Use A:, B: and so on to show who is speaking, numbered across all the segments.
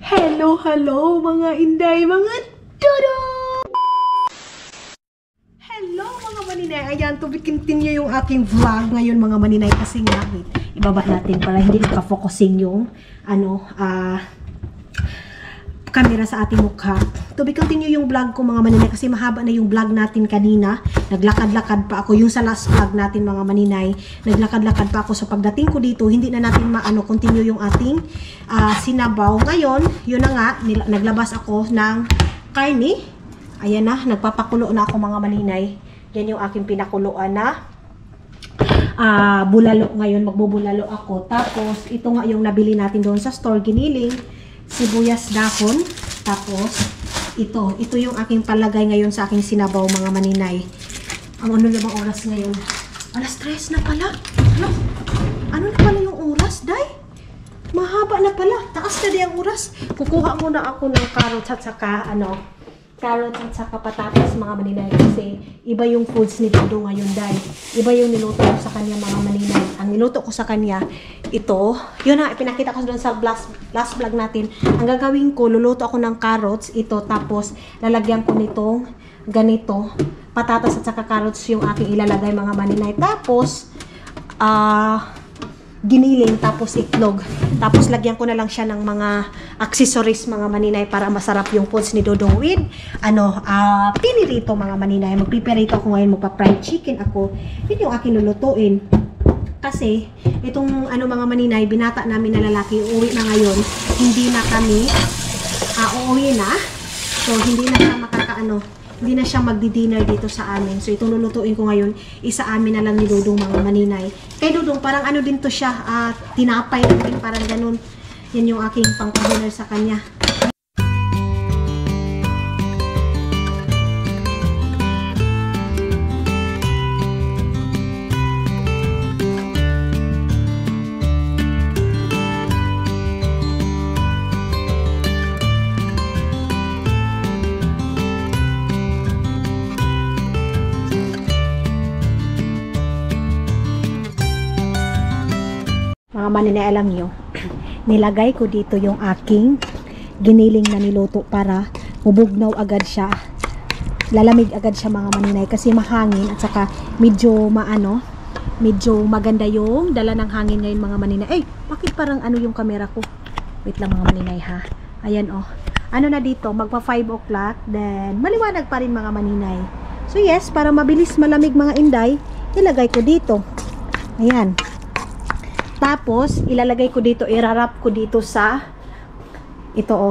A: Hello mga inday, mga dodo! Hello mga maninay, ayan, to continue yung aking vlog ngayon mga maninay kasi nga, wait, ibaba natin para hindi naka-focusing yung camera sa ating mukha. To be continue yung vlog ko mga maninay kasi mahaba na yung vlog natin kanina. Naglakad-lakad pa ako yung sa last vlog natin mga maninay. Naglakad-lakad pa ako. So pagdating ko dito, hindi na natin continue yung ating sinabaw. Ngayon, yun na nga, naglabas ako ng karne. Ayan na, nagpapakulo na ako mga maninay. Yan yung aking pinakuluan na bulalo ngayon. Magbubulalo ako. Tapos, ito nga yung nabili natin doon sa store, giniling. Sibuyas dahon, tapos ito yung aking palagay ngayon sa aking sinabaw mga maninay. Ang ano na bang oras ngayon? Alas 3 na pala. Ano na pala yung oras, day? Mahaba na pala. Taas na di ang oras. Kukuha muna ako ng carrots at saka carrots at saka patatas mga maninay kasi iba yung foods ni Dodo ngayon, day. Iba yung niluto ko sa kanya mga maninay. Ang niluto ko sa kanya, ito, yun na, pinakita ko doon sa last vlog natin. Ang gagawin ko, luluto ako ng carrots, ito, tapos lalagyan ko nitong ganito, patatas at saka carrots yung aking ilalagay mga maninay. Tapos, giniling, tapos itlog. Tapos lagyan ko na lang siya ng mga accessories mga maninay para masarap yung foods ni Dodong with pinirito mga maninay. Magpipirito ako ngayon, magpa-fried chicken ako. Yun yung aking lulutuin. Kasi itong mga maninay, binata namin na lalaki, uuwi na ngayon. Hindi na kami uuwi na. So hindi na siya hindi na siya magdi-dinner dito sa amin. So itong lulutuin ko ngayon, isa amin na lang ni Dodong mga maninay. Kay Dodong, parang ano din to siya, tinapay lang din, parang ganun. Yan yung aking pang-dinner sa kanya. Mga maninay, alam nyo, nilagay ko dito yung aking giniling na niluto para mubugnaw agad siya. Lalamig agad siya mga maninay kasi mahangin at saka medyo maganda yung dala ng hangin ngayon mga maninay. Ay, bakit parang yung camera ko? Wait lang mga maninay ha. Ayan Ano na dito, magpa 5 o'clock, then maliwanag pa rin mga maninay. So yes, para mabilis malamig mga inday, ilagay ko dito. Ayan. Tapos, ilalagay ko dito, irarap ko dito sa dito.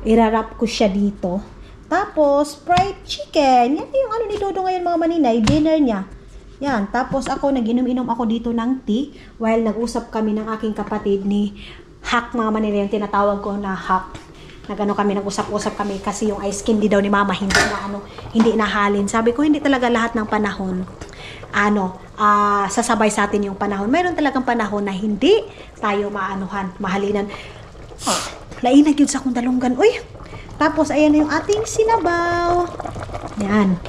A: Irarap ko siya dito. Tapos, fried chicken. Yan yung ni Dodo ngayon mga maninay, dinner niya. Yan. Tapos ako, nag-inom-inom ako dito ng tea while nag-usap kami ng aking kapatid ni Hack mga maninay, yung tinatawag ko na Hack. Kami, nag-usap-usap kami kasi yung ice candy daw ni Mama hindi nahalin. Sabi ko, hindi talaga lahat ng panahon sasabay sa atin yung panahon. Mayroon talagang panahon na hindi tayo mahalinan. Lainag yun sa akong dalunggan. Uy! Tapos, ayan na yung ating sinabaw. Yan.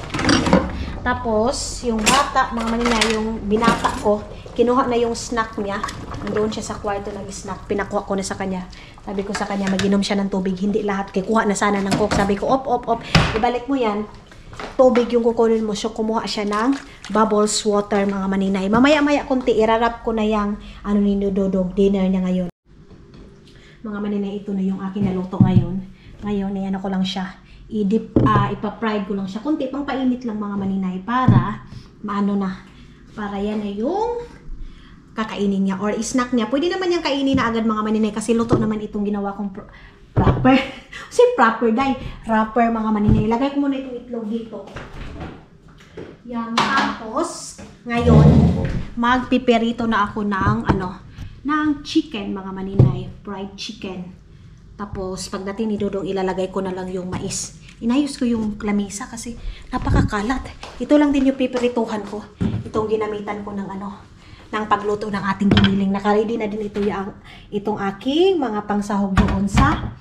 A: Tapos, yung bata, mga maninay, yung binata ko, kinuha na yung snack niya. Nandoon siya sa kwarto nag-snack. Pinakuha ko na sa kanya. Sabi ko sa kanya, mag-inom siya ng tubig. Hindi lahat. Kuha na sana ng coke. Sabi ko, op. Ibalik mo yan. Tubig yung kukunin mo. So, kumuha siya ng bubbles water, mga maninay. Mamaya-maya kunti, irarap ko na yung ni Dodong dinner niya ngayon. Mga maninay, ito na yung aking naluto ngayon. Ngayon, ayan ako lang siya. Ipa-fried ko lang siya. Kunti, pang painit lang mga maninay para para yan ay yung kakainin niya or snack niya. Pwede naman yung kainin na agad mga maninay kasi luto naman itong ginawa kong wrapper. Wrapper mga maninay. Lagay ko muna itong itlog dito. Yan. Tapos, ngayon, magpiperito na ako ng chicken mga maninay. Fried chicken. Tapos, pagdating ni Dodong, ilalagay ko na lang yung mais. Inayos ko yung lamisa kasi napakakalat. Ito lang din yung pipirituhan ko. Itong ginamitan ko ng pagluto ng ating giniling. Naka-ready na din itong aking mga pangsahog doon sa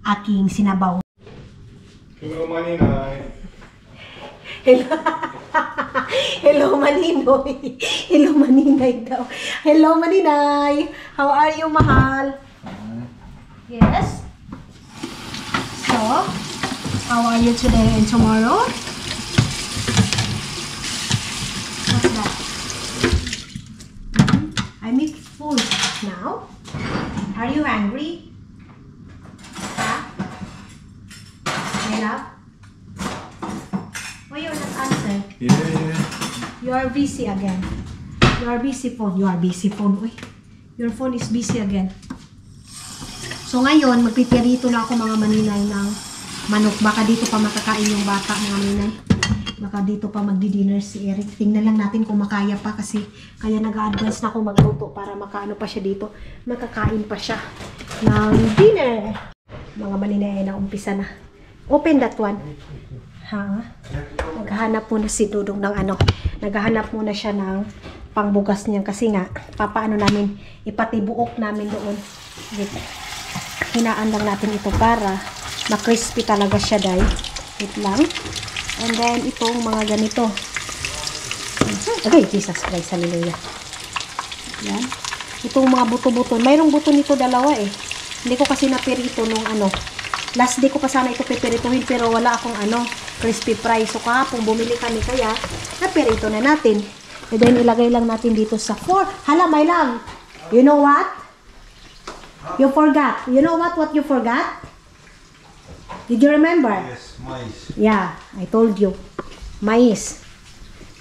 A: aking sinabaw.
B: Hello, Maninay.
A: Hello, Maninoy. Hello, Maninay daw. Hello, Maninay. How are you, mahal? Yes. So, how are you today and tomorrow? What's that? I make food now. Are you angry? Huh? My love? Why you not answer?
B: Yeah.
A: You are busy again. You are busy phone. You are busy phone. Uy, your phone is busy again. So ngayon, magpipirito na ako mga maninay ng manok. Baka dito pa makakain yung bata mga maninay. Baka dito pa magdi-dinner si Eric. Tingnan lang natin kung makaya pa kasi kaya nag-advance na ako magluto para makaano pa siya dito. Makakain pa siya ng dinner. Mga maninay na umpisa na. Open that one. Ha? Naghahanap muna si Dudong ng ano. Naghahanap muna siya ng pangbugas niya kasi nga papaano namin ipatibuok namin doon. Wait. Hinaan lang natin ito para ma-crispy talaga siya dahil. Wait lang. And then itong mga ganito. Okay, Jesus Christ, hallelujah. Yan. Itong mga buto-buto. Mayroong buto nito dalawa eh. Hindi ko kasi napirito nung ano. Last day ko pa sana ito pipirituhin pero wala akong ano, crispy fry. So kahapon bumili kami kaya napirito na natin. And then ilagay lang natin dito sa 4. Hala, my love. You know what? You forgot. You know what you forgot? Did you remember?
B: Yes, mais.
A: Yeah, I told you. Mais.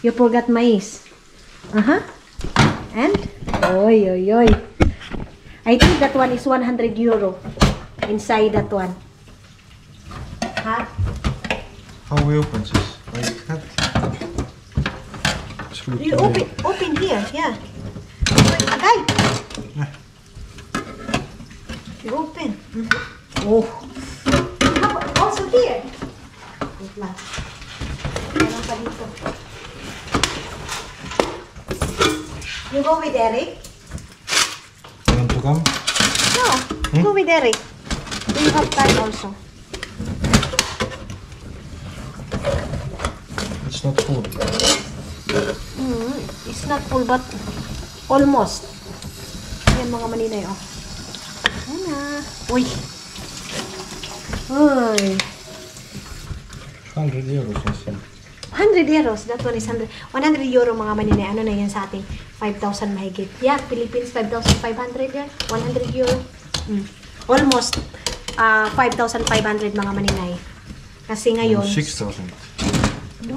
A: You forgot mais. And? Oy, oy, oy. I think that one is 100 euro. Inside that one. Huh?
B: How we open this? Like that? Screw
A: You
B: to
A: open here, yeah. Okay. You open. Oh. Also here. Wait lang. Meron pa dito. You go with Eric?
B: You want to come?
A: No. Go with Eric. Do you have time also?
B: It's not full.
A: It's not full but almost. Yan mga maninay, oh. Yan na. Uy. Uy.
B: 100 euros, I think.
A: 100 euros. That one is 100 euro mga maninay. Ano na yan sa ating 5,000 mahigit. Yeah, Philippines 5,500 yan. 100 euro. Almost 5,500 mga maninay. Kasi ngayon
B: 6,000.
A: no,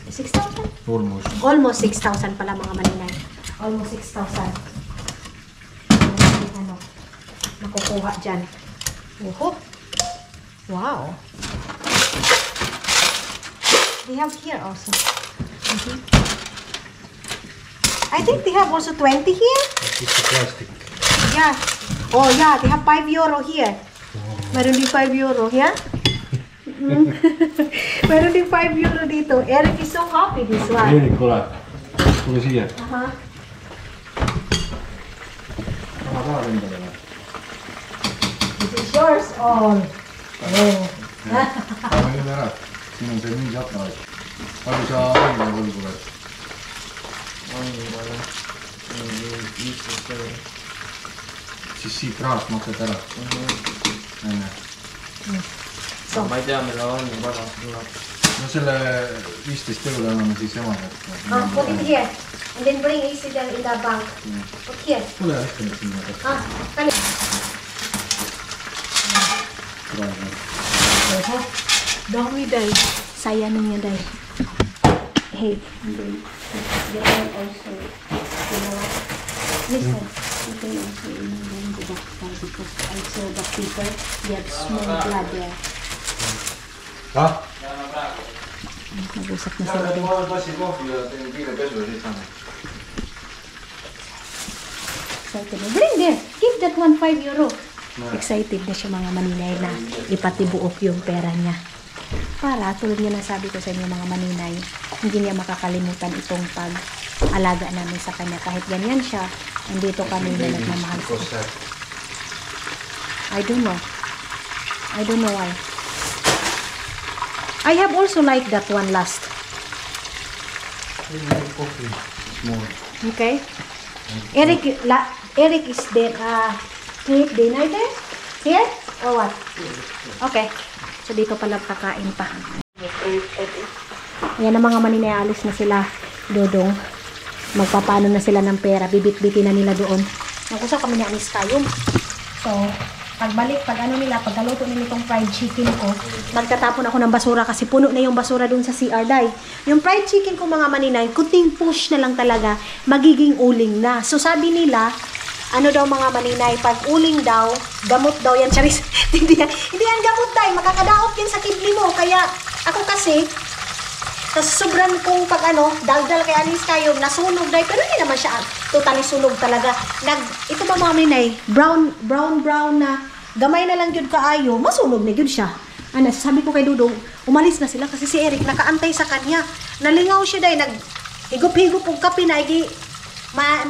A: 6,000?
B: Almost.
A: Almost 6,000 pala mga maninay. Almost 6,000. Ano, nakukuha dyan. Oho. Wow. They have here also. I think they have also 20 here.
B: It's a plastic.
A: Yeah. Oh yeah, they have 5 euro here. Meron din 5 euro, yeah? Meron din 5 euro dito. Eric is so happy this one.
B: Erik, kolla. Ska vi se.
A: Uh-huh. This is yours all. Oh.
B: Vad är det här? Sinun se mingi akna. Palju sa aega võlgu oled? Siis siit rahast maksad ära? Enne.
C: Ma ei tea, millal on varas tuleb.
B: No selle 15 euro anname siis emaga.
A: Put it here. And then bring Isidel in the bank. Put here.
B: Tule hästi nüüd sinna.
A: Kali.
B: Praegu.
A: Dami day. Saya na niya day. Hey.
D: They are also, you know what? Listen, you can also remove the doctor because I saw the people, they have small blood there.
B: Ha?
A: Nag-usap na
B: Ja,
A: sila
B: ma
A: din.
B: olen tassin kohvi ja teen kiire pesu ja siit saame.
A: Excited na. Bring there. Give that one 5 euro. Excited na siya mga maninay na ipatibuok yung pera niya. Para, tulad nga nasabi ko sa inyo mga maninay, hindi niya makakalimutan itong pag-alaga namin sa kanya. Kahit ganyan siya, nandito kami na nagmamahal sa kanya. I don't know. I don't know why. I have also liked that one last.
B: Small.
A: Okay? Eric is there, sleep dinner there? Here? Or what? Okay. So, dito pala kakain pa. Ayan ang mga maninay, alis na sila. Dodong. Magpapano na sila ng pera. Bibit-bitin na nila doon. Nag-usap kami ni Anis tayo. So, pagbalik, pagkaluto nila itong fried chicken ko, magtatapon ako ng basura kasi puno na yung basura dun sa CR Day. Yung fried chicken ko mga maninay, kunting push na lang talaga, magiging uling na. So sabi nila, ano daw mga maninay, pag uling daw, gamot daw yan, charis. hindi yan gamot day, makakadaot yan sa kidney mo. Kaya ako kasi, tas sobrang kong daldal kay Anis kayo, nasunog day, pero hindi naman siya totally sunog talaga. Ito ba mga maninay, brown na, gamay na lang yun kaayo, masunog na yun siya. Sabi ko kay Dudong, umalis na sila kasi si Eric nakaantay sa kanya. Nalingaw siya day, higup-higup og kape na,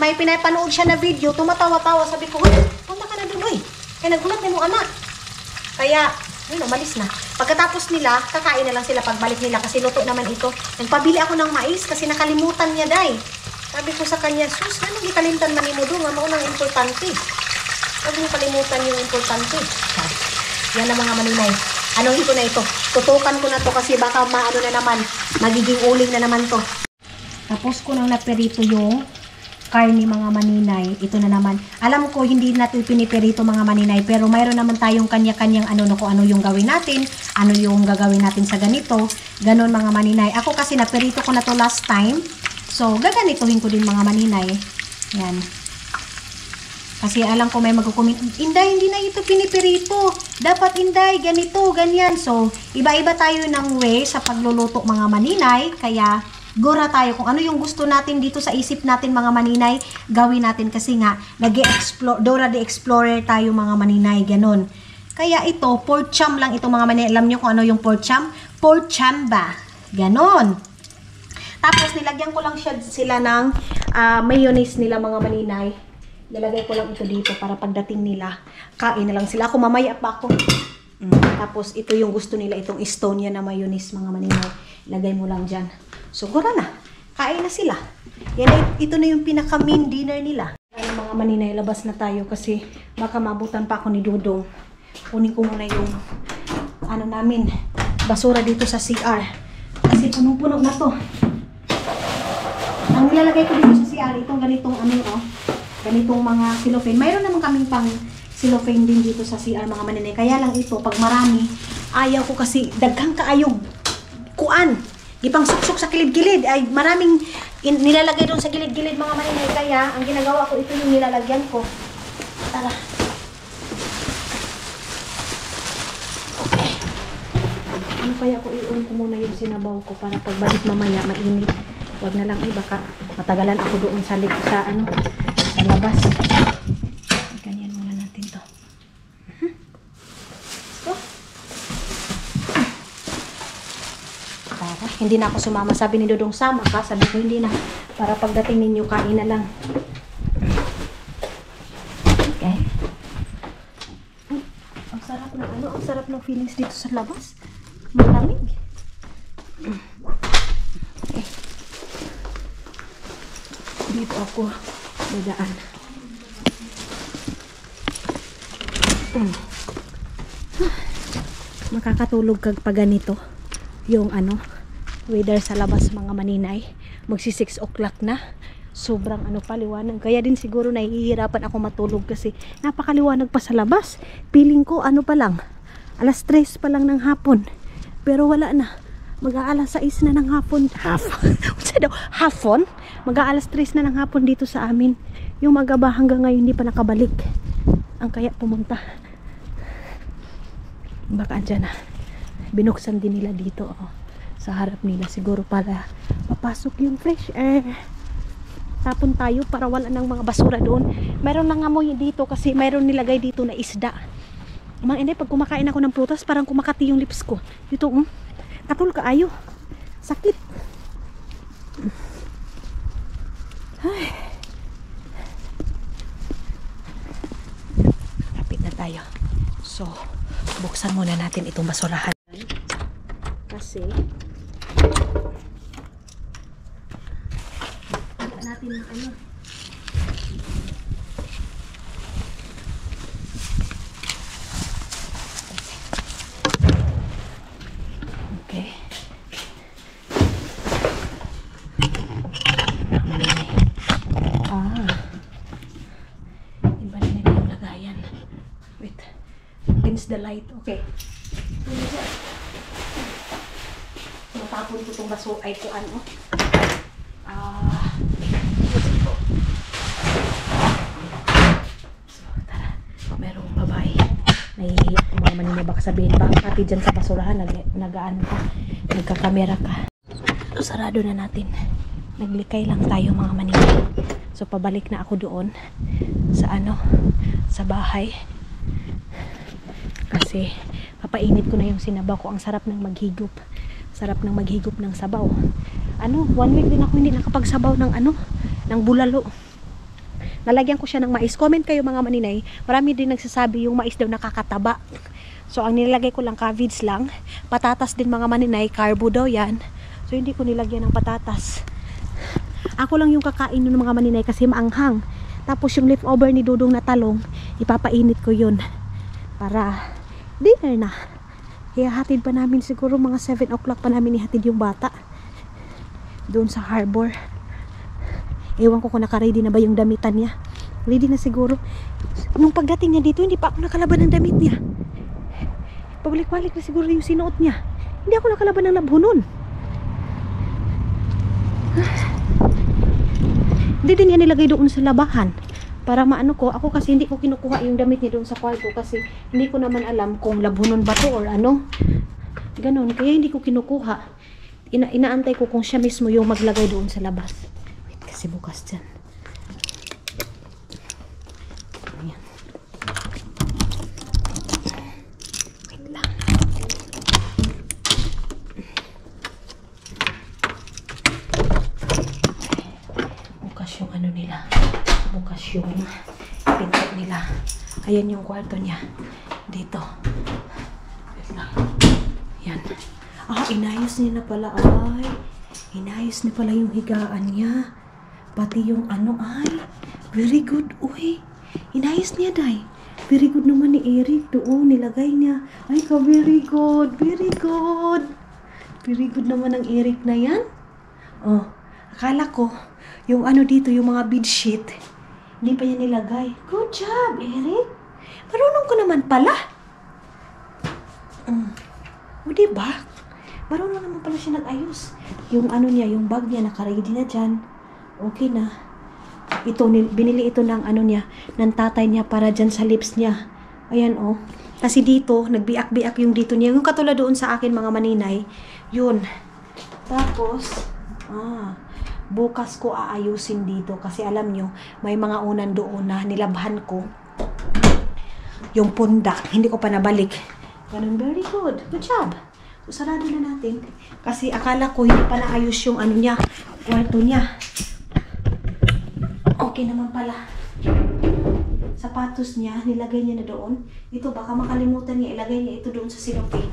A: may pinapanood siya na video, tumatawa-tawa, sabi ko, punta ka na dun, kaya nagulat na mo anak. Kaya, umalis na. Pagkatapos nila, kakain na lang sila pagbalik nila kasi luto naman ito. Nagpabili ako ng mais kasi nakalimutan niya day. Sabi ko sa kanya, sus, anong gikalimtan man mo doon? Nga maunang importante. Huwag mo kalimutan yung importante. Yan ang mga maninay. Anuhin ko na ito. Tutukan ko na to kasi baka maano na naman. Magiging uling na naman to. Tapos ko nang naperito yung karni mga maninay. Ito na naman. Alam ko hindi natin piniperito mga maninay, pero mayroon naman tayong kanya-kanyang kung ano yung gawin natin, ano yung gagawin natin sa ganito. Ganon mga maninay. Ako kasi naperito ko na to last time. So, gaganituhin ko din mga maninay. Yan. Kasi alam ko may magkukomment, Inday, hindi na ito pinipirito. Dapat Inday, ganito, ganyan. So, iba-iba tayo ng way sa pagluluto mga maninay. Kaya, gora tayo kung ano yung gusto natin dito sa isip natin mga maninay, gawin natin kasi nga, Dora the Explorer tayo mga maninay, ganon. Kaya ito, pork cham lang ito mga maninay. Alam nyo kung ano yung pork cham? Pork chamba. Ganon. Tapos nilagyan ko lang sila ng mayonnaise nila mga maninay. Nilagay ko lang ito dito para pagdating nila, kain na lang sila. Ako mamaya pa ako. Tapos ito yung gusto nila, itong Estonia na mayonnaise mga maninay. Ilagay mo lang dyan. So gura na. Kain na sila. Ito na yung pinaka main dinner nila. Ay mga maninay, labas na tayo kasi baka mabutan pa ako ni Dudong. Kunin ko muna yung namin, basura dito sa CR. Kasi punong-puno na to. Ang nilalagay ko dito sa CR, itong ganitong ganitong mga cellophane. Mayroon naman kaming pang cellophane din dito sa CR mga maninay. Kaya lang ito, pag marami, ayaw ko kasi daghang kaayog kuan. Ipang suksok sa kilid-kilid. Ay maraming nilalagay doon sa kilid-kilid mga maninay. Kaya ang ginagawa ko, ito yung nilalagyan ko. Tara. Okay. Ano kaya ko i-on ko muna yung sinabaw ko para pagbalik mamaya mainit. Huwag na lang baka matagalan ako doon sa labas. Ganyan muna natin to. So, hindi na ako sumama. Sabi ni Dudong, sama ka. Sabi ko, hindi na. Para pagdating ninyo, kain na lang. Okay. Ang sarap na ang sarap ng feelings dito sa labas. Malamig. Okay. Dito ako dadaan. Makakatulog kag pa ganito yung weather sa labas mga maninay. Magsi 6 o'clock na. Sobrang paliwanag. Kaya din siguro nahihirapan ako matulog kasi napakaliwanag pa sa labas. Feeling ko pa lang, alas 3 pa lang ng hapon. Pero wala na. Mag-aalas 6 na ng hapon. Hapon? Mag-aalas 3 na ng hapon dito sa amin. Yung magaba hanggang ngayon hindi pa nakabalik. Ang kaya pumunta. Baka andyan na. Binuksan din nila dito. Sa harap nila siguro para papasok yung fresh air. Tapon tayo para wala ng mga basura doon. Mayroon lang amoy dito kasi mayroon nilagay dito na isda. Pag kumakain ako ng prutas parang kumakati yung lips ko. Dito, katul ka ayo. Sakit. Ay. Kapit na tayo. So, buksan muna natin itong basurahan. Kasi natin ng Against the light. Okay. Matapon ko itong baso ay ko ano. So, tara. Merong babae. Nahihiya kung mga manina baka sabihin ba pati dyan sa basurahan nag-ano ka, nagkakamera ka. So, sarado na natin. Naglikay lang tayo mga manina. So, pabalik na ako doon sa ano, sa bahay. Kasi papainit ko na yung sinabaw ko. Ang sarap ng maghigop. Sarap ng maghigop ng sabaw. Ano, 1 week din ako hindi nakapagsabaw ng ano, ng bulalo. Nalagyan ko siya ng mais. Comment kayo mga maninay. Marami din nagsasabi yung mais daw nakakataba. So, ang nilagay ko lang cabbage lang. Patatas din mga maninay. Carbo daw yan. So, hindi ko nilagyan ng patatas. Ako lang yung kakain ng mga maninay kasi maanghang. Tapos yung leftover ni Dudong na talong, ipapainit ko yun. Para dinner na. Ihahatid pa namin siguro mga 7 o'clock pa namin ihatid yung bata. Doon sa harbor. Ewan ko kung naka-ready na ba yung damitan niya. Ready na siguro. Nung pagdating niya dito, hindi pa ako nakalaban ng damit niya. Pabalik-balik na siguro yung sinuot niya. Hindi ako nakalaban ng labho nun. Hindi din niya nilagay doon sa labahan. Para maano ko, ako kasi hindi ko kinukuha yung damit niya doon sa kwarto. Kasi hindi ko naman alam kung labunon ba to or ano. Ganon, kaya hindi ko kinukuha. Inaantay ko kung siya mismo yung maglagay doon sa labas. Kasi bukas dyan. Ayan. Wait lang. Bukas yung ano nila. Bukas yung pinto nila. Ayan yung kwarto niya. Dito. Wait lang. Ayan. Inayos niya na pala. Ay. Inayos niya pala yung higaan niya. Pati yung ano ay. Very good. Uy. Inayos niya day. Very good naman ni Eric. Doon nilagay niya. Ay ka very good. Very good. Very good naman ng Eric na yan. Oh. Akala ko yung ano dito yung mga bedsheet. Hindi pa niya nilagay. Good job Eric. Marunong ko naman pala. O diba? Marunong naman pala siya nag-ayos. Yung ano niya, yung bag niya, naka-ready na dyan. Okay na. Ito, binili ito ng ano niya, ng tatay niya para dyan sa lips niya. Ayan oh. Kasi dito, nagbiak-biak yung dito niya. Yung katulad doon sa akin mga maninay. Yun. Tapos, bukas ko aayusin dito. Kasi alam nyo, may mga unan doon na nilabhan ko. Yung pundak, hindi ko pa nabalik. Ganun, very good. Good job. So, sarado na natin. Kasi akala ko hindi pa naayos yung ano niya, kwarto niya. Okay naman pala. Sapatos niya, nilagay niya na doon. Ito, baka makalimutan niya, ilagay niya ito doon sa cellophane.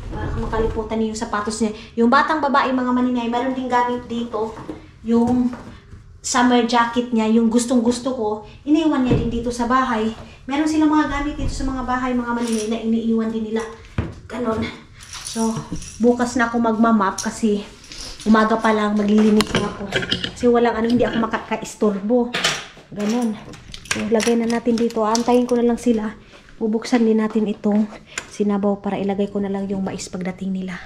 A: Baka makalimutan niya yung sapatos niya. Yung batang babae, mga maninay, meron din gamit dito. Yung summer jacket niya, yung gustong-gusto ko, iniiwan niya din dito sa bahay. Meron silang mga gamit dito sa mga bahay, mga maninay, na iniiwan din nila. Ganon. So, bukas na ako magmamap kasi umaga pa lang maglilinis na ako. Kasi walang ano, hindi ako makaka-istorbo. Ganon. So, lagay na natin dito. Antayin ko na lang sila. Bubuksan din natin itong sinabaw para ilagay ko na lang yung mais pagdating nila.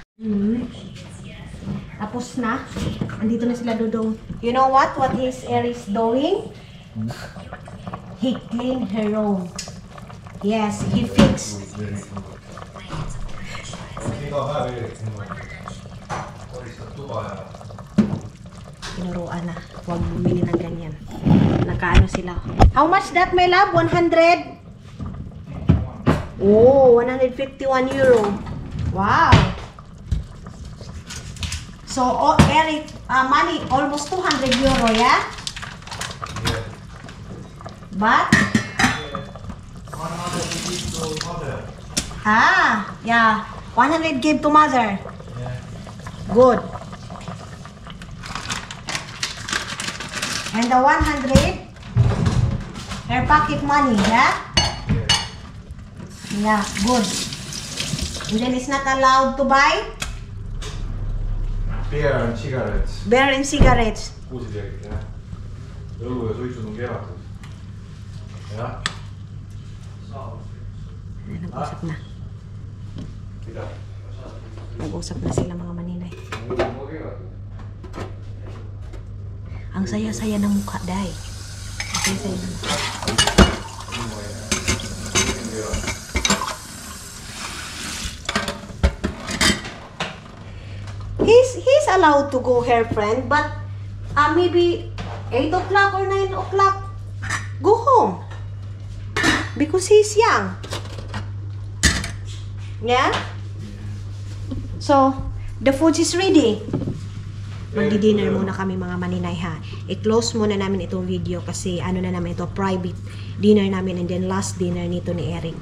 A: Tapos na. Andito na sila Dudong. You know what? What is Eris doing? He cleaned her room. Yes, he fixed. Tinuruan na. Huwag bumili ng ganyan. Nakaano sila. How much that, my love? 100? Oh, 151 euro. Wow. So, Eric, money, almost 200 euro, yeah? But? Yeah. 100 give to mother. Good. And the 100, her pocket money, yeah? Yeah, good. And then it's not allowed to buy?
B: Beer and cigarettes.
A: Beer and cigarettes.
B: Uusi tiedäkin, ja. Öljy ja suitsutun kevät. Ja.
A: Nag-usap na. Nag-usap na sila mga maninay. Ang saya-saya ng mukha, day. Ang saya-saya ng mukha. He's allowed to go here, friend, but maybe 8 o'clock or 9 o'clock, go home. Because he's young. Yeah? So, the food is ready. Magdi-dinner muna kami mga maninay ha. I-close muna namin itong video kasi ano na namin ito, private dinner namin and then last dinner nito ni Eric.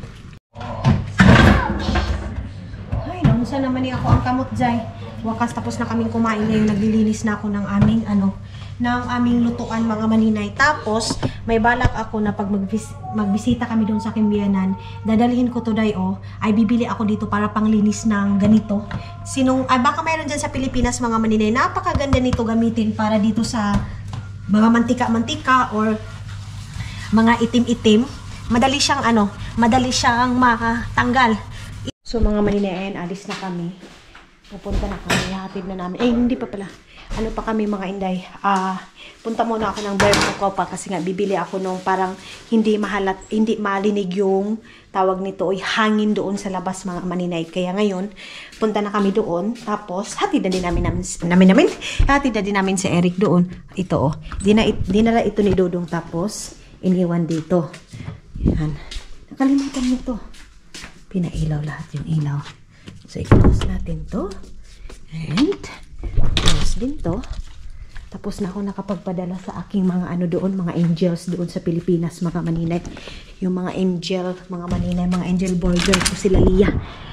A: Ay, namusta naman ni ako ang kamot jay. Wakas tapos na kaming kumain ngayon, naglilinis na ako ng aming lutuan mga maninay. Tapos, may balak ako na pag magbisita kami doon sa aking biyanan, dadalhin ko today ay bibili ako dito para panglinis ng ganito. Baka mayroon dyan sa Pilipinas mga maninay, napakaganda nito gamitin para dito sa mga mantika-mantika or mga itim-itim. Madali siyang matanggal. So mga maninay, ayan, alis na kami. Pupunta na kami, hatid na namin. Hindi pa pala. Ano pa kami mga inday? Punta muna ako ng Berko pa kasi nga bibili ako nung parang hindi malinig yung tawag nito ay hangin doon sa labas mga maninay. Kaya ngayon, punta na kami doon. Tapos, hatid na din namin si Eric doon. Ito dinala ito ni Dodong tapos iniwan dito. Yan. Nakalimutan nito. Pinailaw lahat yung ilaw. So, i-close natin to. And, close din to. Tapos na ako nakapagpadala sa aking mga mga angels doon sa Pilipinas, mga maninay. Yung mga angel, mga maninay, mga angel burger ko sila Lia.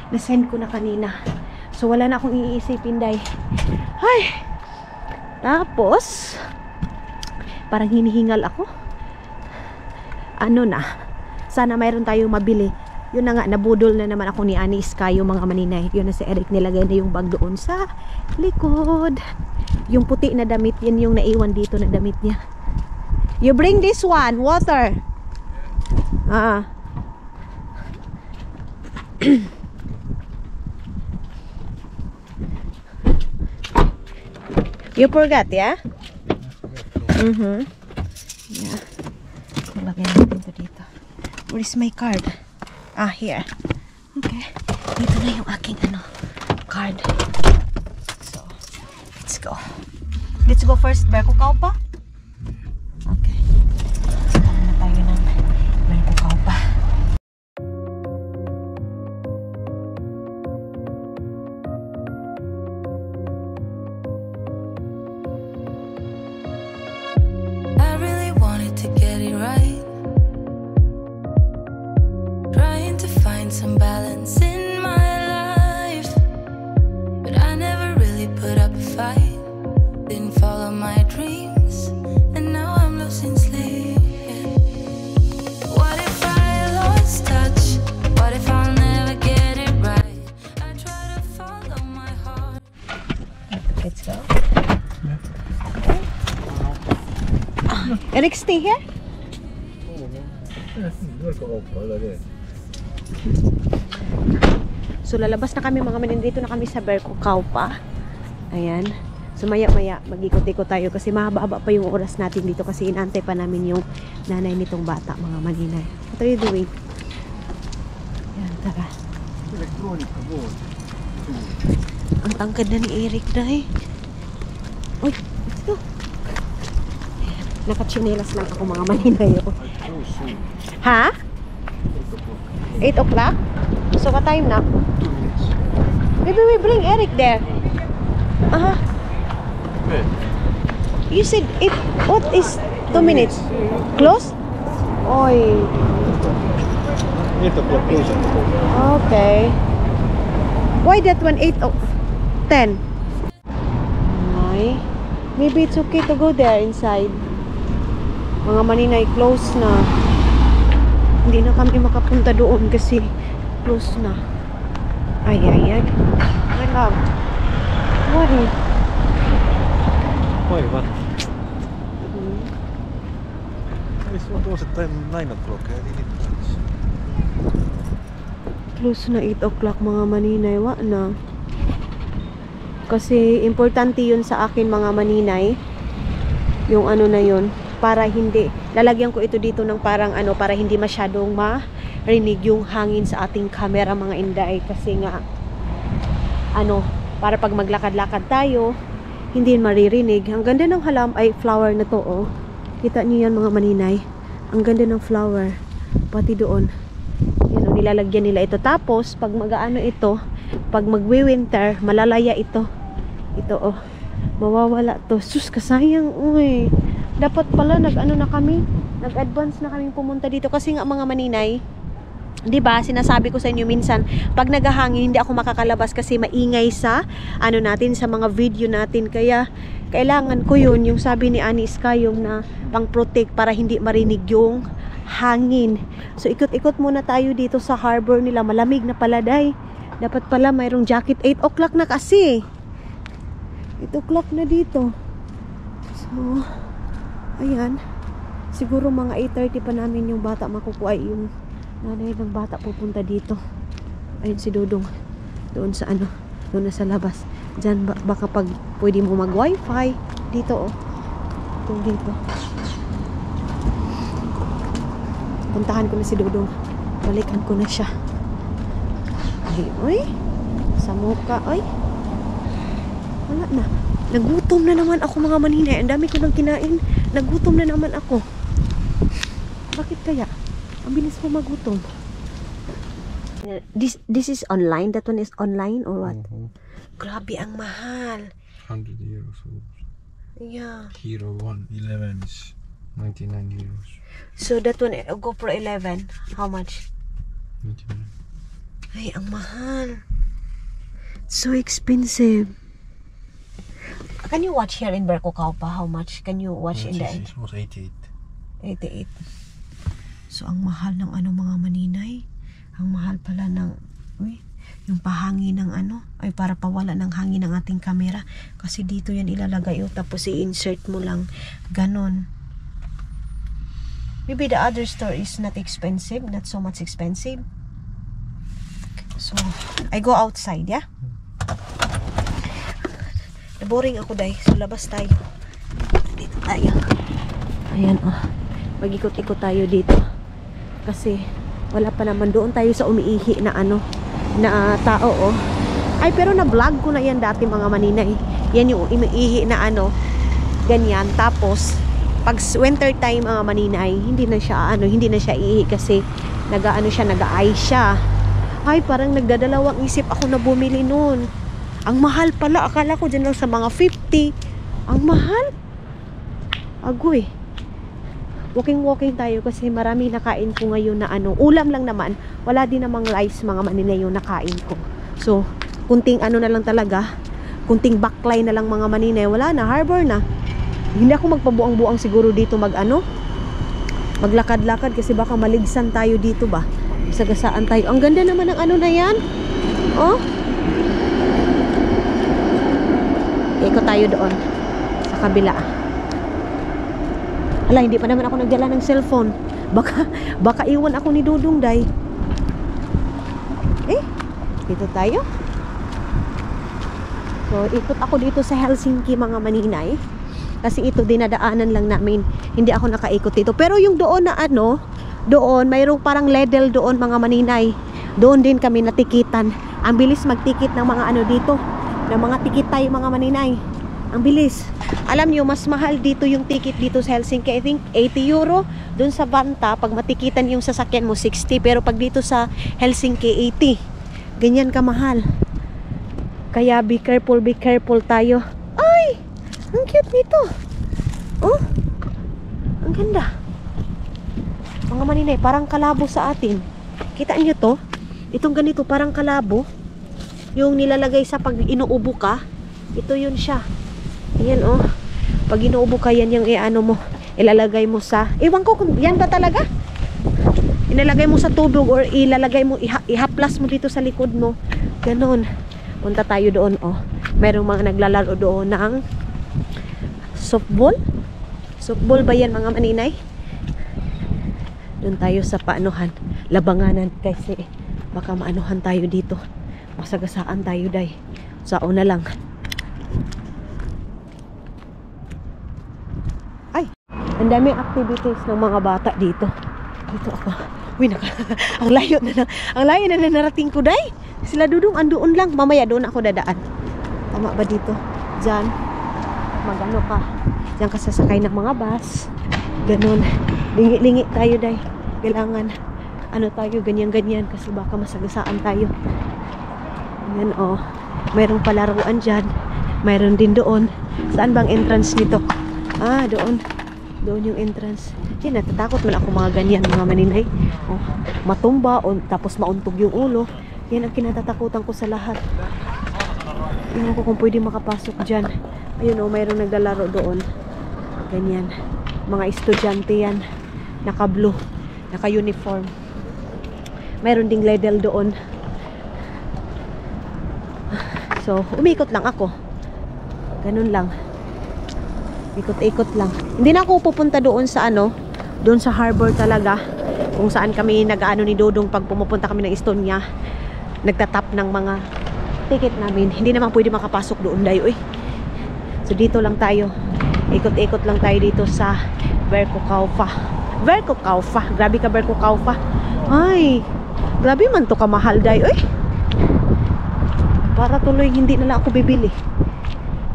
A: Na-send ko na kanina. So, wala na akong iisipin, day. Ay! Tapos, parang hinihingal ako. Sana mayroon tayong mabili. Yun na nga, nabudol na naman ako ni Ani Sky, yung mga maninay. Yun na si Eric, nilagay na yung bag doon sa likod. Yung puti na damit, yan yung naiwan dito na damit niya. You bring this one, water. You forgot, yeah? Yeah. Lagay natin ito dito. Where is my card? Here. Okay. Dito na yung aking card. So, let's go. Let's go first. Berko Kaupa? Okay. Saan na tayo ng Berko Kaupa?
E: I really wanted to get it right. Some balance in my life, but I never really put up a fight. Didn't follow my dreams, and now I'm losing sleep. What if I lost touch? What if I'll never get it right? I try to follow my heart.
A: Let's go. Eric, stay here. So lalabas na kami mga manin, dito na kami sa Berko Kaupa. Ayan. So maya-maya mag-ikot-ikot tayo kasi mahaba-haba pa yung oras natin dito kasi inaantay pa namin yung nanay nitong bata mga maninay. What are you doing? Ayan, tara. Ang tangkad na ni Eric dahil. Uy, let's go. Ayan. Nakachinelas lang ako mga maninay. Ha? 8 o'clock? So what time na? Maybe we bring Eric there. You said it. What is 2 minutes? Close? Oy.
B: 8 o'clock close.
A: Okay. Why that one 8 o 10? Ay. Maybe it's okay to go there inside. Mga maninay, close na. Hindi na kami makapunta doon kasi close na. Ay. My love. Why?
B: Why, what? This one was at 9 o'clock. I didn't touch.
A: Close na 8 o'clock mga maninay. Wa na. Kasi importante yun sa akin mga maninay. Yung ano na yun. Para hindi. Lalagyan ko ito dito ng parang ano. Para hindi masyadong marinig yung hangin sa ating camera mga inday. Kasi nga ano. Para pag maglakad-lakad tayo. Hindi maririnig. Ang ganda ng flower na to oh. Kita niyo yan mga maninay. Ang ganda ng flower. Pati doon. Yan o, nilalagyan nila ito. Tapos, pag mag-ano ito, pag magwi-winter, malalaya ito. Ito oh. Mawawala to. Sus, kasayang. Uy. Dapat pala, nag-ano na kami. Nag-advance na kami pumunta dito. Kasi nga mga maninay, diba, sinasabi ko sa inyo minsan, pag naghahangin, hindi ako makakalabas kasi maingay sa, ano natin, sa mga video natin. Kaya, kailangan ko yun, yung sabi ni Ani Sky, yung na pang-protect para hindi marinig yung hangin. So, ikot-ikot muna tayo dito sa harbor nila. Malamig na pala, day. Dapat pala mayroong jacket. 8 o'clock na kasi. 8 o'clock na dito. So, ayan. Siguro mga 8:30 pa namin yung bata makukuha yung nanay ng bata pupunta dito. Ayun si Dudong. Doon sa ano, doon na sa labas. Diyan baka pag pwede mo mag wifi dito oh. Itong dito. Puntahan ko na si Dudong. Balikan ko na siya. Ay, oy. Sa mukha, oy. Wala na. Nagutom na naman ako mga maninay. Ang dami ko nang kinain. Nagutom na naman ako. Bakit kaya? Ang bilis ko magutom. This is online? That one is online or what? Grabe, ang mahal.
C: 100 euros.
A: Yeah.
C: Hero 111 is 99 euros.
A: So that one, GoPro 11, how much?
C: 99.
A: Ay, ang mahal. So expensive. Can you watch here in Berkocaupa? How much can you watch in the end?
C: It was 88.
A: 88. So, ang mahal ng ano mga maninay. Ang mahal pala ng, uy, yung pahangin ng ano, ay para pawala ng hangin ng ating camera. Kasi dito yan ilalagay, oh, tapos i-insert mo lang. Ganon. Maybe the other store is not expensive, not so much expensive. So, I go outside, yeah? Boring ako, day. So, labas tayo. Dito tayo. Ayan, oh. Mag-ikot-ikot tayo dito. Kasi, wala pa naman. Doon tayo sa umiihi na ano, na tao, oh. Ay, pero na-vlog ko na yan dati, mga maninay. Yan yung umiihi na ano, ganyan. Tapos, pag winter time, mga maninay, hindi na siya, ano, hindi na siya iihi kasi nag-ano siya, nag-ice siya. Ay, parang nagdadalawang isip ako na bumili noon. Ang mahal pala. Akala ko dyan lang sa mga 50. Ang mahal. Agoy. Walking tayo kasi marami nakain ko ngayon na ano. Ulam lang naman. Wala din namang rice mga maninay yung nakain ko. So, kunting ano na lang talaga. Kunting backline na lang mga maninay. Wala na. Harbor na. Hindi ako magpabuang-buang siguro dito mag-ano. Maglakad-lakad kasi baka maligsan tayo dito ba. Sagasaan tayo. Ang ganda naman ng ano na yan. Oh. Ikot tayo doon sa kabila. Hala, hindi pa naman ako nagdala ng cellphone. Baka iwan ako ni Dudong, day. Dito tayo. So, ikot ako dito sa Helsinki, mga maninay. Kasi ito dinadaanan lang namin. Hindi ako nakaikot dito. Pero yung doon na ano, doon, mayroong parang ledel doon, mga maninay. Doon din kami natikitan. Ang bilis magtikit ng mga ano dito. Ng mga tikit tayo mga maninay. Ang bilis. Alam nyo, mas mahal dito yung ticket dito sa Helsinki. I think 80 euro. Doon sa Vantaa, pag matikitan yung sasakyan mo, 60. Pero pag dito sa Helsinki, 80. Ganyan kamahal. Kaya be careful tayo. Ay! Ang cute nito. Oh! Ang ganda. Mga maninay, parang kalabo sa atin. Kita nyo to? Itong ganito, parang kalabo. Yung nilalagay sa pag inuubo ka, ito yun siya. Ayan, oh. Pag inuubo ka, yan yung ano mo, ilalagay mo sa, ewan ko kung yan ba talaga? Ilalagay mo sa tubig or ilalagay mo, ihaplas mo dito sa likod mo. Ganon. Punta tayo doon, oh. Merong mga naglalaro doon ng softball. Softball ba yan, mga maninay? Doon tayo sa paanuhan, labanganan kasi Baka maanuhan tayo dito. Masagasaan tayo, day. Sao na lang. Ay, ang daming activities ng mga bata dito. Dito ako. Uy, ang layo na narating ko, day. Sila Dudong, andoon lang. Mamaya doon ako dadaan. Tama ba dito? Diyan. Magano ka. Diyan ka sasakay ng mga bus. Ganon. Lingi-lingi tayo, day. Kailangan, ano tayo, ganyan-ganyan. Kasi baka masagasaan tayo. Yan, oh. Mayroong palaruan dyan. Mayroon din doon. Saan bang entrance nito? Ah, doon. Doon yung entrance. Yan, natatakot man ako mga ganyan, mga maninay. Oh, matumba, tapos mauntog yung ulo. Yan ang kinatatakutan ko sa lahat. Tingnan ko kung pwede makapasok dyan. Ayun, oh, mayroong naglalaro doon. Ganyan. Mga estudyante yan. Naka-blue. Naka-uniform. Mayroon ding ledel doon. So, umikot lang ako. Ganun lang. Ikot-ikot lang. Hindi na ako pupunta doon sa ano, doon sa harbor talaga. Kung saan kami nag-ano ni Dodong pag pumupunta kami ng Estonia. Nagtatap ng mga ticket namin. Hindi naman pwede makapasok doon dayo eh. So, dito lang tayo. Ikot-ikot lang tayo dito sa Verkokaufa. Verkokaufa. Grabe ka, Verkokaufa. Ay, grabe man to kamahal dayo eh. Para tuloy hindi na lang ako bibili.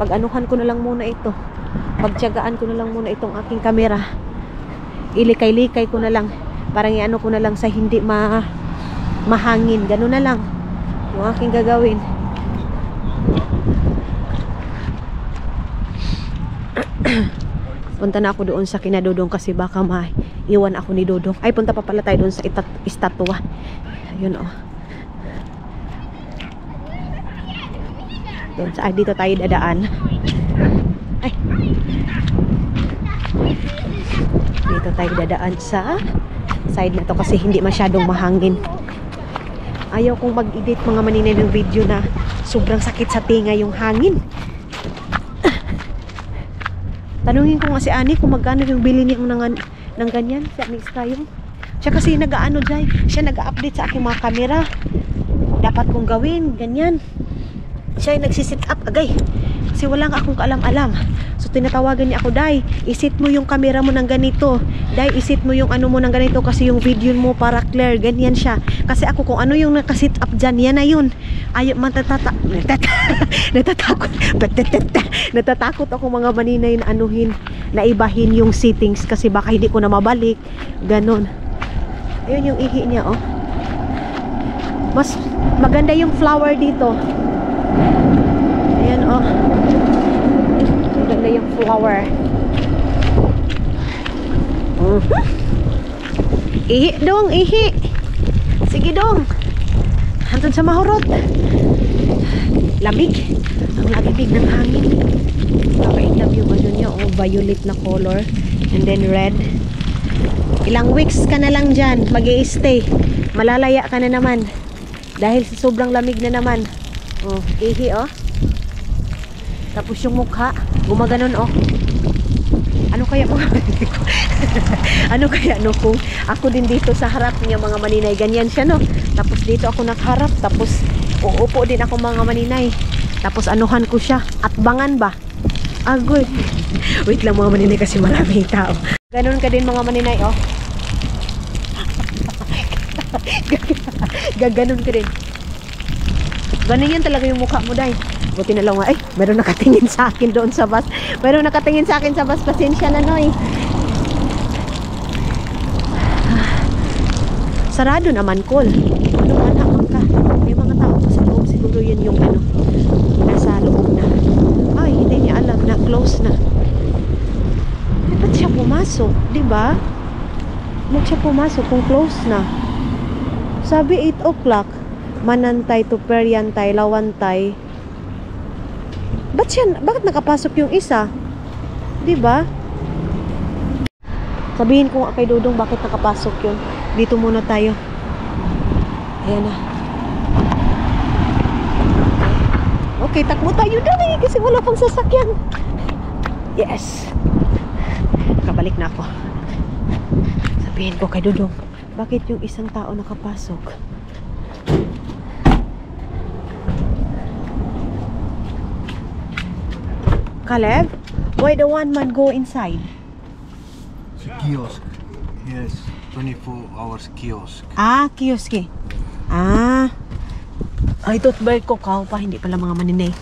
A: Pag-anuhan ko na lang muna ito. Pagtiyagaan ko na lang muna itong aking kamera. Ilikay-likay ko na lang. Parang i-ano ko na lang sa hindi mahangin. Ganun na lang yung aking gagawin. Punta na ako doon sa kina Dodong kasi baka maiwan ako ni Dodong. Ay, punta pa pala tayo doon sa estatwa. Ayun, oh. Doon sa dito tayo dadaan. Ay. Dito tayo dadaan sa side na to kasi hindi masyadong mahangin. Ayaw kong mag-edit mga maninay ng video na sobrang sakit sa tinga yung hangin. Tanungin ko nga si Ani kung magkano yung bili niya ng ganyan. Si Ani Istayong. Siya kasi nag-ano dyan. Siya nag-update sa aking mga kamera. Dapat kong gawin. Ganyan. Siya ay nagsisit up agay. Kasi wala nga akong kaalam-alam. So tinatawagan niya ako, Day, isit mo yung camera mo ng ganito. Day, isit mo yung ano mo ng ganito kasi yung video mo para clear. Ganyan siya. Kasi ako kung ano yung nakasit up dyan, yan na yun. Ayaw, natatakot. Natatakot ako mga maninay na anuhin, na ibahin yung settings kasi baka hindi ko na mabalik. Ganon. Ayun yung ihi niya, oh. Mas maganda yung flower dito. Ayan, oh. Maganda yung flower. Ihi dong, ihi. Sige dong. Hantun sa mahurot. Lamig. Ang lamig ng hangin. Nakaitab yung ano niya, oh, violet na color. And then red. Ilang weeks ka na lang dyan. Mag-i-stay. Malalaya ka na naman. Dahil sa sobrang lamig na naman. Oh, ihi, oh. Tapos yung mukha, gumaganon, oh. Ano kaya mga ano kaya, no, kung ako din dito sa harap niya mga maninay, ganyan siya, no. Tapos dito ako nakaharap, tapos uupo din ako mga maninay. Tapos anuhan ko siya, at bangan ba? Agoy. Wait lang mga maninay kasi maraming tao. Ganon ka din mga maninay, oh. Gaganon ka din. Ganun yan talaga yung mukha mo, Day. Buti na lang, ay, meron nakatingin sa akin doon sa bus. Meron nakatingin sa akin sa bus. Pasensya na, Noy. Sarado naman, Col. Anong anak ka? May mga tao pa sa loob. Siguro yun yung ano, nasa loob na. Ay, hindi niya alam na close na. Eh, ba't siya pumasok? Diba? Ba't siya pumasok kung close na? Sabi 8 o'clock. Manantay to Peryantay, Lawantay. Bakit nakapasok yung isa? Diba? Sabihin ko nga kay Dodong bakit nakapasok yun. Dito muna tayo. Ayan na. Okay, takbo tayo dali kasi wala pang sasakyan. Yes. Kabalik na ako. Sabihin ko kay Dodong, bakit yung isang tao nakapasok? Caleb, why the one man go inside?
B: Kiosk. Yes, 24 hours kiosk.
A: Ah, kiosk. Ah. I thought ko pa, hindi pala mga maninay.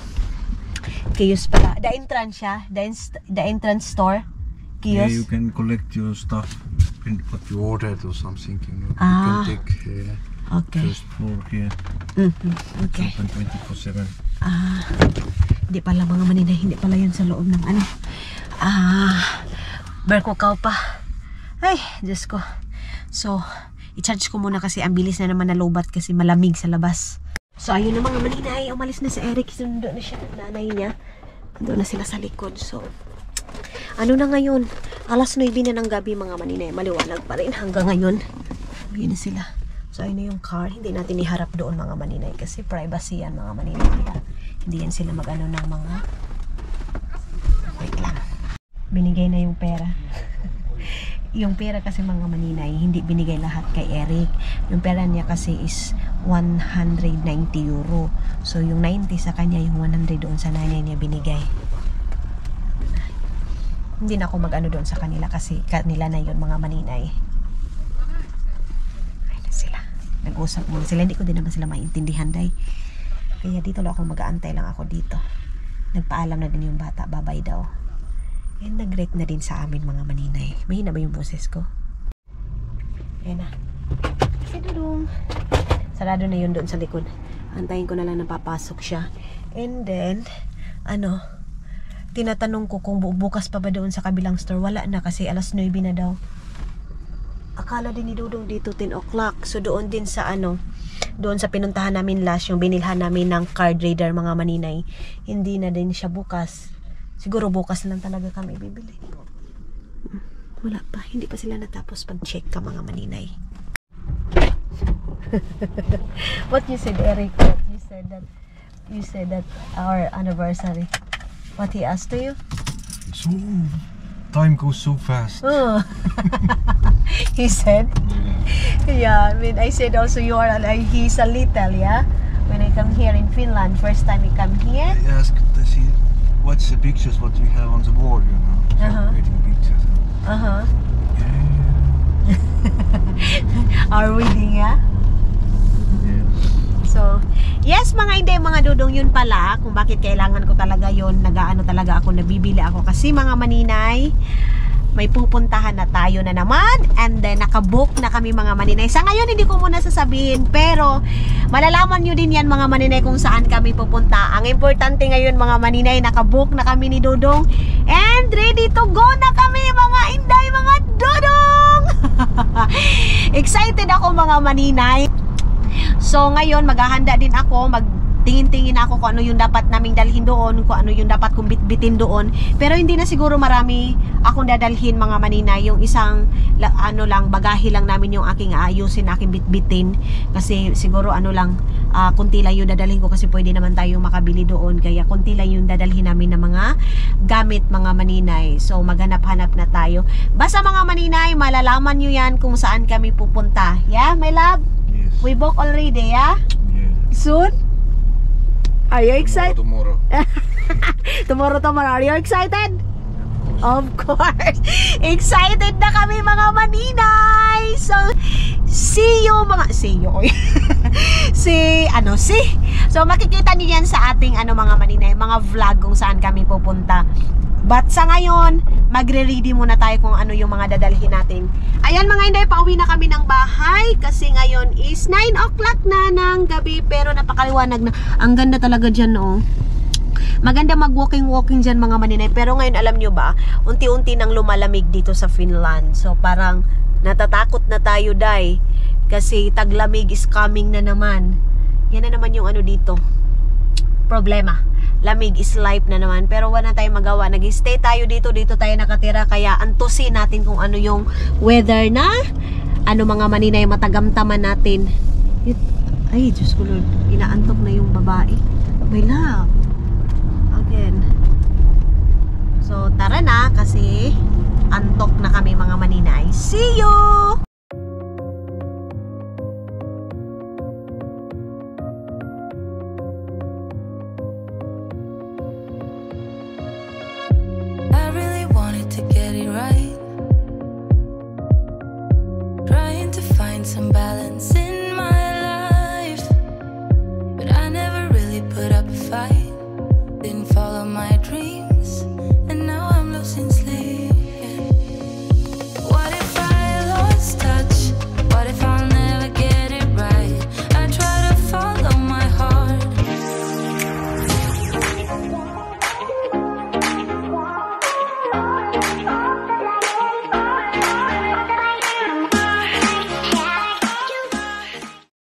A: Kiosk pala. The entrance siya. The entrance store.
B: Yeah,
A: Kiosk.
B: you can collect your stuff, what you ordered or something. You
A: Ah.
B: can take
A: Okay.
B: first floor here.
A: Okay.
B: It's open 24/7.
A: Ah. Hindi pala mga maninay. Hindi pala yun sa loob ng ano. Ah. Berkukaw pa. Ay, Diyos ko. So, i-charge ko muna kasi ang bilis na naman nalobat kasi malamig sa labas. So, ayun na mga maninay. Umalis na si Eric. Sundo na siya ng nanay niya. Doon na sila sa likod. So, ano na ngayon? Alas 9 na ng gabi mga maninay. Maliwanag pa rin hanggang ngayon. Ayun na sila. So, ayun na yung car. Hindi natin iharap doon mga maninay kasi privacy yan mga maninay. Hindi yan sila mag-ano ng mga... Wait lang. Binigay na yung pera. Yung pera kasi mga maninay, hindi binigay lahat kay Eric. Yung pera niya kasi is 190 euro. So, yung 90 sa kanya, yung 100 doon sa nanay niya binigay. Hindi na ako mag-ano doon sa kanila kasi kanila na yun mga maninay. Ay na sila. Nag-usap muna sila. Hindi ko din naman sila maintindihan day. Kaya dito lang ako mag-aantay lang ako dito. Nagpaalam na din yung bata, babay daw. And nag-rate na din sa amin mga maninay. Mahina ba yung boses ko? Ayan na. Si Dudong. Sarado na yun doon sa likod. Antayin ko na lang na papasok siya. And then, tinatanong ko kung bukas pa ba doon sa kabilang store. Wala na kasi alas 9 na daw. Akala din ni Dudong dito 10 o'clock. So doon din sa doon sa pinuntahan namin last, yung binilhan namin ng card reader mga maninay. Hindi na din siya bukas. Siguro bukas lang talaga kami bibili. Wala pa. Hindi pa sila natapos pag-check ka mga maninay. What you said, Eric? You said that our anniversary. What he asked to you?
B: So, time goes so fast.
A: Oh. He said? Yeah, I mean, I said also he's a little, yeah? When I come here in Finland, first time he come here.
B: I asked, does he watch the pictures what we have on the wall, you know? Waiting pictures.
A: Uh-huh.
B: Yeah.
A: Our wedding, yeah?
B: Yeah.
A: So, yes mga hindi, mga dudong yun pala kung bakit kailangan ko talaga yun, nagaano talaga ako, nabibili ako kasi mga maninay, may pupuntahan na tayo na naman and then nakabook na kami mga maninay. Sa ngayon hindi ko muna sasabihin pero malalaman nyo din yan mga maninay kung saan kami pupunta. Ang importante ngayon mga maninay, nakabook na kami ni Dudong and ready to go na kami mga inday, mga dudong. Excited ako mga maninay. So ngayon maghahanda din ako, tingin-tingin ako kung ano yung dapat naming dalhin doon, kung ano yung dapat kong bitbitin doon. Pero hindi na siguro marami akong dadalhin mga maninay. Yung isang bagahe lang namin yung aking aayusin, aking bitbitin. Kasi siguro kunti lang yung dadalhin ko kasi pwede naman tayong makabili doon. Kaya kunti lang yung dadalhin namin na mga gamit mga maninay. So maghanap-hanap na tayo. Basta mga maninay, malalaman nyo yan kung saan kami pupunta. Yeah, my love?
B: Yes.
A: We book already, yeah?
B: Yeah.
A: Soon? Are you excited?
B: Tomorrow.
A: Tomorrow. Are you excited? Of course. Excited na kami mga maninay. So, see you. So, makikita niyo yan sa ating mga maninay, mga vlog kung saan kami pupunta. But sa ngayon, magre-ready muna tayo kung ano yung mga dadalhin natin. Ayan mga inday, pauwi na kami ng bahay kasi ngayon is 9 o'clock na ng gabi pero napakaliwanag na. Ang ganda talaga dyan, oh. Maganda mag-walking dyan mga maninay. Pero ngayon alam nyo ba, unti-unti nang lumalamig dito sa Finland. So parang natatakot na tayo day. Kasi taglamig is coming na naman. Yan na naman yung dito. Problema. Lamig is life na naman. Pero wala tayong magawa. Nag-stay tayo dito tayo nakatira. Kaya antusin natin kung ano yung weather na mga maninay matagamtaman natin. Ay, Diyos ko Lord. Inaantok na yung babae. My love. Again. So, tara na kasi antok na kami mga maninay. See you!
E: some balance in